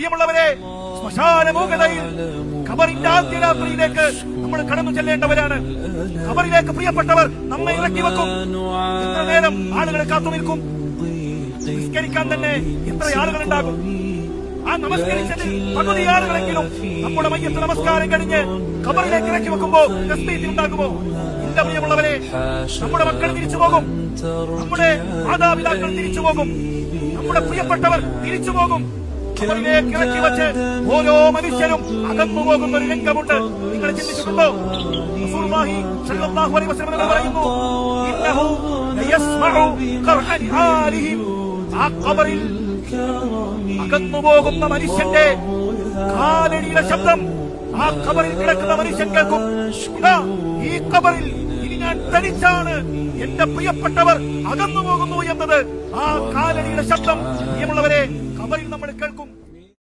പ്രിയമുള്ളവരെ, ശ്മശാന മൂകതയിൽ ഖബറിന്റെ ആദ്യ രാത്രിയിലേക്ക് നമ്മൾ കടന്നു ചെല്ലേണ്ടവരാണ്. ഖബറിലേക്ക് പ്രിയപ്പെട്ടവർ നമ്മെ ഇറക്കി വെക്കും. എത്ര നേരം ആളുകളെ കാത്തു നിൽക്കും? നിസ്കരിക്കാൻ തന്നെ എത്ര ആളുകൾ ഉണ്ടാകും? ആ നമസ്കരിച്ചതിൽ പകുതി ആളുകളെങ്കിലും നമ്മുടെ മയ്യത്ത് നമസ്കാരം കഴിഞ്ഞ് ഖബറിലേക്ക് ഇറക്കി വെക്കുമ്പോ തസ്ബീഹ് ഉണ്ടാകുമോ? ഇല്ല പ്രിയമുള്ളവരെ, നമ്മുടെ മക്കൾ തിരിച്ചു പോകും, നമ്മുടെ മാതാപിതാക്കൾ തിരിച്ചു പോകും, നമ്മുടെ പ്രിയപ്പെട്ടവർ തിരിച്ചു പോകും. ഖബറിലേക്ക് ഇറക്കി വെച്ച് ഓരോ മനുഷ്യരും അകന്നു പോകുന്ന ഒരു രംഗമുണ്ട്. നിങ്ങൾ ചിന്തിച്ചിട്ടുണ്ടോ? റസൂലുള്ളാഹി സ്വല്ലല്ലാഹു അലൈഹി വസല്ലം പറയുന്നു, ഇന്നഹു ലയസ്മഉ ഖർഅൻ ആലിഹിം. ആ ഖബറിൽ അകന്നു പോകുന്ന മനുഷ്യന്റെ കാലടിയുടെ ശബ്ദം ആ ഖബറിൽ കിടക്കുന്ന മനുഷ്യൻ കേൾക്കും. ഇതാ ഈ ഖബറിൽ ഇനി ഞാൻ തനിച്ചാണ്, എന്റെ പ്രിയപ്പെട്ടവർ അകന്നു പോകുന്നു എന്നത് ആ കാലടിയുടെ ശബ്ദം പ്രിയമുള്ളവരെ ഖബറിൽ നമ്മൾ കേൾക്കും.